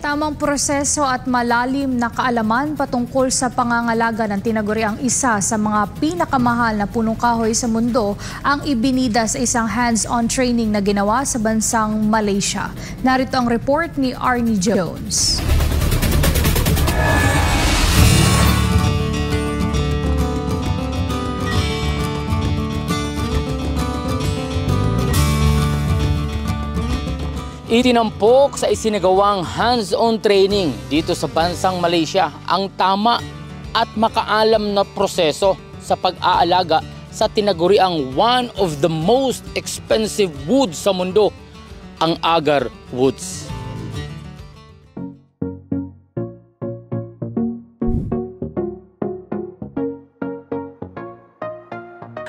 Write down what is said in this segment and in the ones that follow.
Tamang proseso at malalim na kaalaman patungkol sa pangangalaga ng tinaguriang isa sa mga pinakamahal na punong kahoy sa mundo ang ibinida sa isang hands-on training na ginawa sa bansang Malaysia. Narito ang report ni Arnie Jones. Itinampok sa isinagawang hands-on training dito sa bansang Malaysia ang tama at makaalam na proseso sa pag-aalaga sa tinaguriang one of the most expensive woods sa mundo, ang agar woods.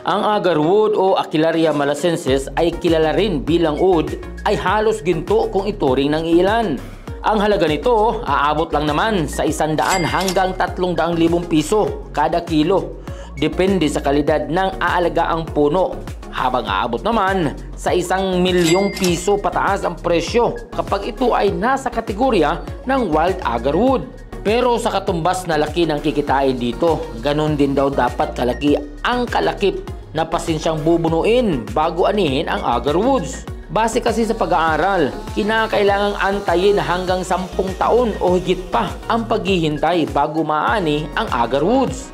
Ang agarwood o Aquilaria malacensis ay kilala rin bilang wood ay halos ginto kung ituring ng ilan. Ang halaga nito aabot lang naman sa 100 hanggang 300,000 piso kada kilo. Depende sa kalidad ng aalagaang puno. Habang aabot naman sa 1,000,000 piso pataas ang presyo kapag ito ay nasa kategorya ng wild agarwood. Pero sa katumbas na laki ng kikitain dito, ganun din daw dapat kalaki ang kalakip na pasensyang bubunuin bago anihin ang agarwoods. Base kasi sa pag-aaral, kinakailangang antayin hanggang 10 taon o higit pa ang paghihintay bago maani ang agarwoods.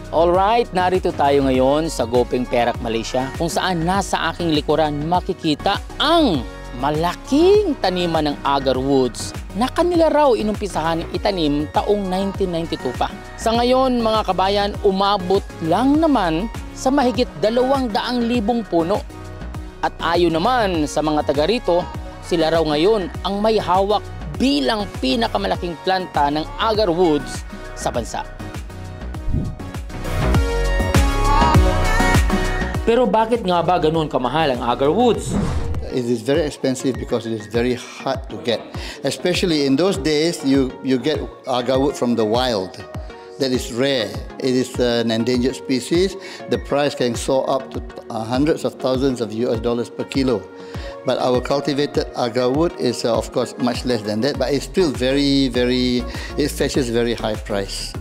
Alright, narito tayo ngayon sa Gopeng Perak, Malaysia, kung saan nasa aking likuran makikita ang malaking taniman ng agarwoods na kanila raw inumpisahan itanim taong 1992 pa. Sa ngayon mga kabayan, umabot lang naman sa mahigit 200,000 puno. At ayon naman sa mga taga rito, sila raw ngayon ang may hawak bilang pinakamalaking planta ng agarwoods sa bansa. Pero bakit nga ba ganun kamahal ang agarwoods? It is very expensive because it is very hard to get. Especially in those days, you get agarwood from the wild. That is rare. It is an endangered species. The price can soar up to hundreds of thousands of US dollars per kilo. But our cultivated agarwood is, of course, much less than that. But it's still it fetches very high price.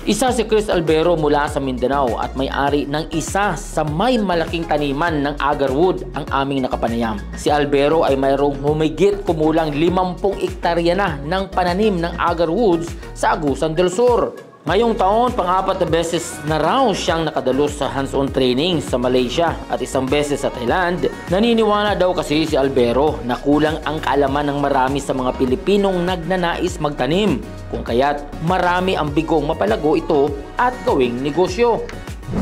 Isa si Chris Albero mula sa Mindanao at may-ari ng isa sa may malaking taniman ng agarwood ang aming nakapanayam. Si Albero ay mayroong humigit kumulang 50 hektarya na ng pananim ng agarwoods sa Agusan del Sur. Ngayong taon, pang-4 na beses na raw siyang nakadalos sa hands-on training sa Malaysia at 1 beses sa Thailand. Naniniwala daw kasi si Albero na kulang ang kaalaman ng marami sa mga Pilipinong nagnanais magtanim, kung kaya't marami ang bigong mapalago ito at gawing negosyo.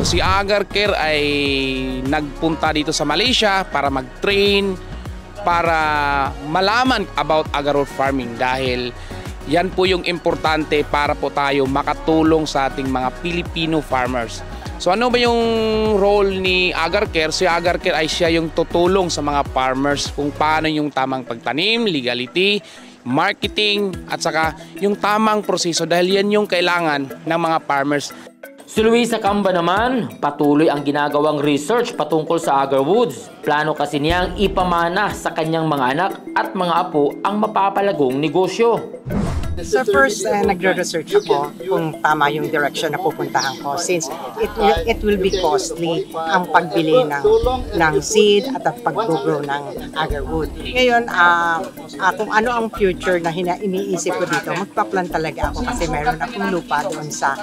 Si Agar Care ay nagpunta dito sa Malaysia para mag-train, para malaman about agarwood farming dahil yan po yung importante para po tayo makatulong sa ating mga Filipino farmers. So ano ba yung role ni Agar Care? Si Agar Care ay siya yung tutulong sa mga farmers kung paano yung tamang pagtanim, legality, marketing, at saka yung tamang proseso dahil yan yung kailangan ng mga farmers. Si Luisa Camba naman, patuloy ang ginagawang research patungkol sa agarwoods. Plano kasi niyang ipamana sa kanyang mga anak at mga apo ang mapapalagong negosyo. So first, nagre-research ako kung tama yung direction na pupuntahan ko since it will be costly ang pagbili ng seed at ang pag-grow ng agarwood. Ngayon, kung ano ang future na iniisip ko dito, magpa-plan talaga ako kasi meron akong lupa doon sa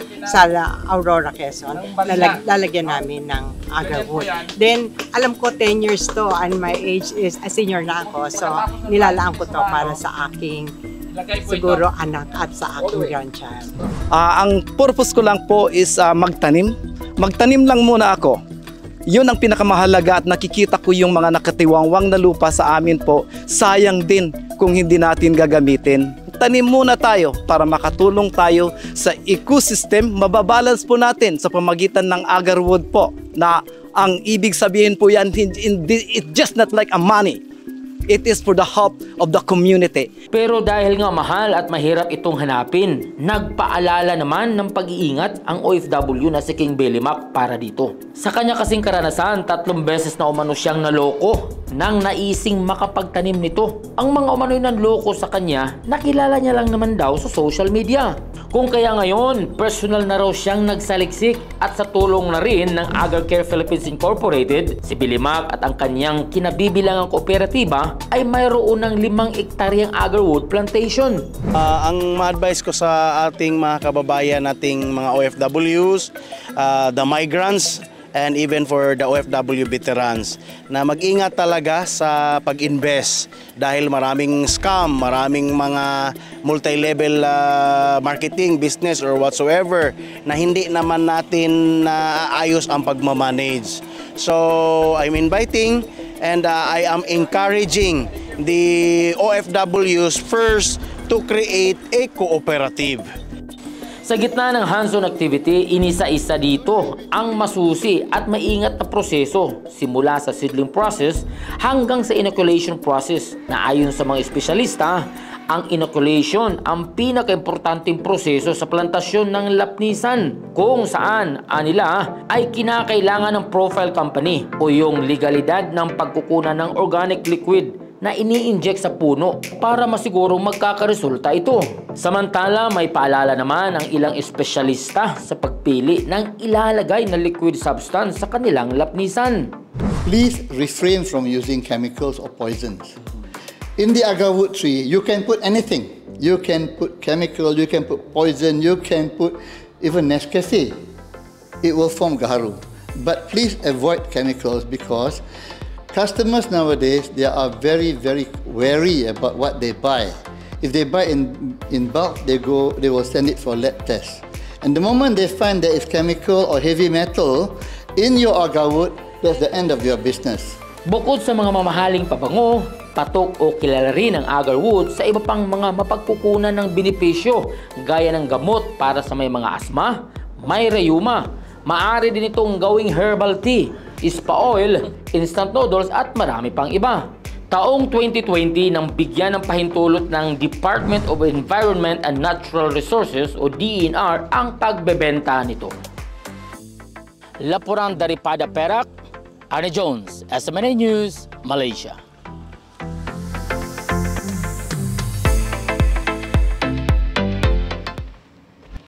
Aurora, Quezon na lalagyan namin ng agarwood. Then, alam ko 10 years to and my age is a senior na ako, so nilalaan ko to para sa aking siguro anak at sa aking grandchild. Ang purpose ko lang po is magtanim. Magtanim lang muna ako. Yun ang pinakamahalaga at nakikita ko yung mga nakatiwangwang na lupa sa amin po. Sayang din kung hindi natin gagamitin. Tanim muna tayo para makatulong tayo sa ecosystem. Mababalance po natin sa pamagitan ng agarwood po na ang ibig sabihin po yan, it's just not like a money. It is for the help of the community. Pero dahil nga mahal at mahirap itong hanapin, nagpaalala naman ng pag-iingat ang OFW na si King Billy Mac para dito. Sa kanya kasing karanasan, 3 beses na umano siyang naloko nang naising makapagtanim nito. Ang mga umano'y nanloko sa kanya, nakilala niya lang naman daw sa social media. Kung kaya ngayon, personal na raw siyang nagsaliksik at sa tulong na rin ng AgarCare Philippines Incorporated, si Billy Mac at ang kanyang kinabibilangang kooperatiba ay mayroon ng 5 ektaryang agarwood plantation. Ang ma-advise ko sa ating mga kababayan nating mga OFWs, the migrants, and even for the OFW veterans na mag-ingat talaga sa pag-invest dahil maraming scam, maraming mga multi-level marketing, business or whatsoever na hindi naman natin naayos ang pagmamanage. So I'm inviting and I am encouraging the OFWs first to create a cooperative. Sa gitna ng hands-on activity, inisa-isa dito ang masusi at maingat na proseso simula sa seedling process hanggang sa inoculation process na ayon sa mga espesyalista, ang inoculation ang pinaka-importanteng proseso sa plantasyon ng lapnisan kung saan anila ay kinakailangan ng profile company o yung legalidad ng pagkukunan ng organic liquid na ini-inject sa puno para masigurong magkakaresulta ito. Samantala, may paalala naman ang ilang espesyalista sa pagpili ng ilalagay na liquid substance sa kanilang lapnisan. Please refrain from using chemicals or poisons. In the agarwood tree, you can put anything. You can put chemical, you can put poison, you can put even Nescafe. It will form gaharu. But please avoid chemicals because customers nowadays, they are very, very wary about what they buy. If they buy in bulk, they will send it for lab test. And the moment they find there is chemical or heavy metal in your agarwood, that's the end of your business. Bukod sa mga mamahaling pabango, patok o kilala rin ang agarwood sa iba pang mga mapagkukunan ng benepisyo gaya ng gamot para sa may mga asma, may rayuma. Maaari din itong gawing herbal tea, spa oil, instant noodles at marami pang iba. Taong 2020 nang bigyan ng pahintulot ng Department of Environment and Natural Resources o DENR ang pagbebenta nito. Laporan dari pada Perak, Arne Jones, SMNA News, Malaysia.